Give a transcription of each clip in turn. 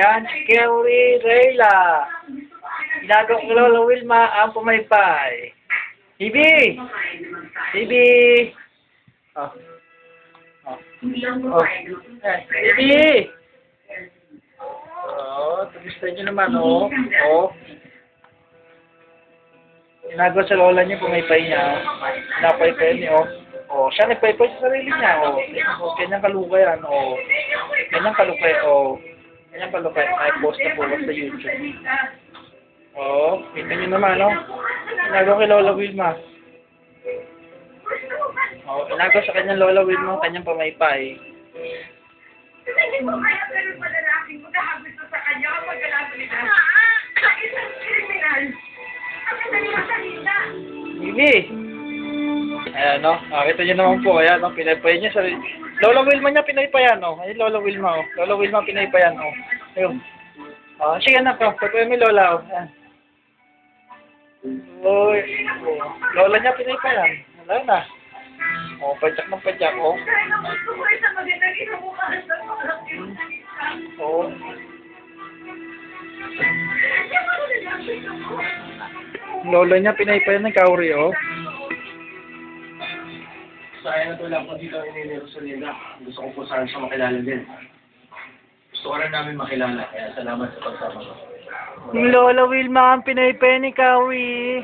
Yan, si Kerry Reyla. Ginagawa ko Lola Wilma ang pumaypay. Bibi! Bibi! Oh. Oh. Oh. Bibi! Oh, gusto niyo naman, oh. Oh. Ginagawa sa lola niya, pumaypay niya. Napaypay niya, oh. Oh, siya nagpaypay sa sarili niya, oh. Oh, kanyang kalukay yan, oh. Kanyang kalukay, oh. Kanyang kalukay, ay post na po sa YouTube. Oh, kita niyo naman, oh. Ginagawa kay Lola Wilma. Oh, ginagawa sa kanyang Lola Wilma, kanyang pamaypay. Hindi mo kaya ganun pa lalaking magkakagusto sa kanya kapag galaso nila. Isang kriminal. Ang ganda niya sa linda. Bibi! Ayan, no? Kita niyo naman po, ayan, no? Pinaypay niya sa... Lola Wilma niya pinaypayan, oh. Ayun, Lola Wilma, oh. Lola Wilma pinaypayan, oh. Ayun. Oh, sige anak, oh. Pagpay mo yung Lola, oh. Ayan. Uy. Oh. Lola niya pinaypayan. Wala na. Oh, padyak ng padyak, oh. Kaya naman gusto ko isang magandang inamukhaan sa mga Oh. Lola niya pinaypayan ng kauri, oh. Sayang na to lang po dito ang ininiro sa Linda. Gusto ko po sana siya makilala din. Gusto ko rin namin makilala, kaya salamat sa pagsama ko. Yung Lola Wilma ang pinaypay ni Kauri.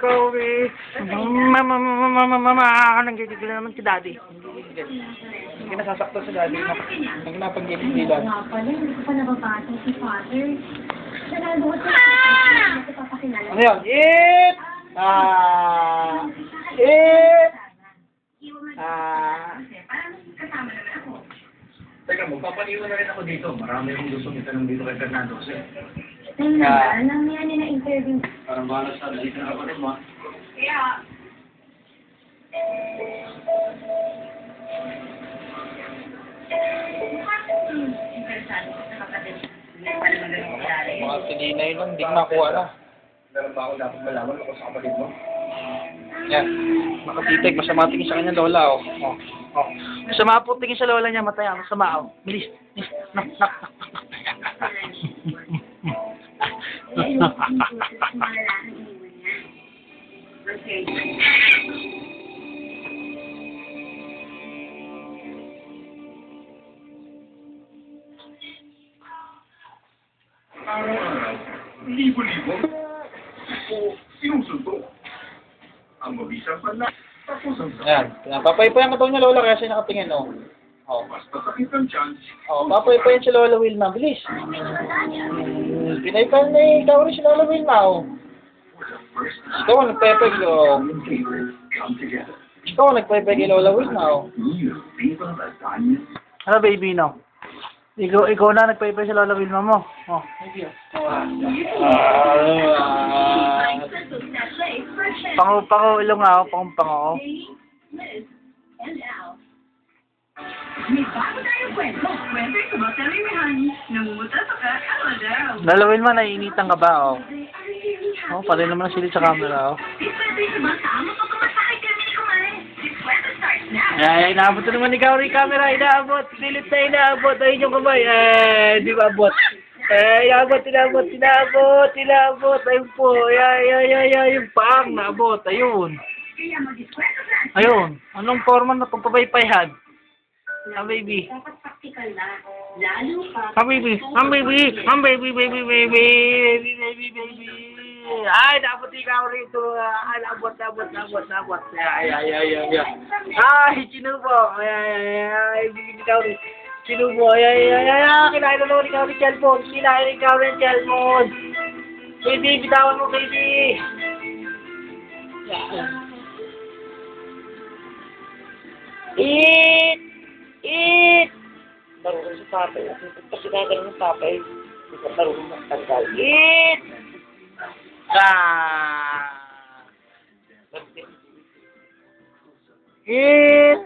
Kauri. Mama, nanggigigil naman si Daddy. Hindi nasasaktan si Daddy. Hindi napag-gigilan. Nga pala, hindi ko pa nababasa si Father. Sarado ko siya. Hindi ko papakilala. Ano yun? Eat! Eat! Teka, magpapaniwan na rin ako dito. Marami akong gusto itanong dito kay Fernando. Kasi Ayun na, nang yan na interview. parang bahala sa dito na kapatid mo. Kaya, Mga tininay lang, hindi ko makuha na. Meron ba ako dapat malaman ako sa kapatid mo? Yan. Makatitig, masama tingin sa kanya Lola, oh. Oh. Oh. Masama po tingin sa Lola niya, mataya. Masama, oh. Bilis. Libo-libo o sinusuntok. Ang mabisang pala, tapos ang Yan. Papaypayan ka daw niya Lola kaya siya nakatingin, oh. Oh. basta sakit ang chance. Oh, papaypayan si Lola Wilma. Bilis. Pinaypayan ni Kauri si Lola Wilma, oh. For the first Ikaw ang nagpaypay, oh. time, favorites come together. Ikaw ang nagpaypay kay Lola Wilma, oh. You people lasagna. Ano, baby, no? Ikaw na nagpaypay sa Lola Wilma mo. Oh, thank you. Pango, ilong nga, oh. Pango. may bago tayong kwento. Kwento yung kabatalirihan. Namumuta sa ka, ano daw? Lola Wilma, naiinitan ka ba, oh? Oh, pala naman ang silid sa camera, oh. Di pwede sa mga kaamo pa pumasakay kami ni Kumain. Di kwento starts now. Ay, inaabot na naman ni Kauri camera. Inaabot. Silid na inaabot. Ayun yung kamay. Di ba abot? Inaabot. Ayun po. Yung paang naabot. Ayun. Kaya mag-iskwento sa Ayun. Anong forma na pagpabaypayhan? Baby. Dapat practical na. Lalo pa. Baby. Ay, dapat ikaw rito. Ay, nabot. Ay, sinubo. Ay, ikaw rin. Sinubo. Ay, kinain na naman ikaw rin cellphone. Kinain ikaw rin cellphone. Baby, bitawan mo, baby. Eat! Marunong sa tatay. Pag sinagalan ng tatay, hindi ka marunong magtanggal. Eat! Eat!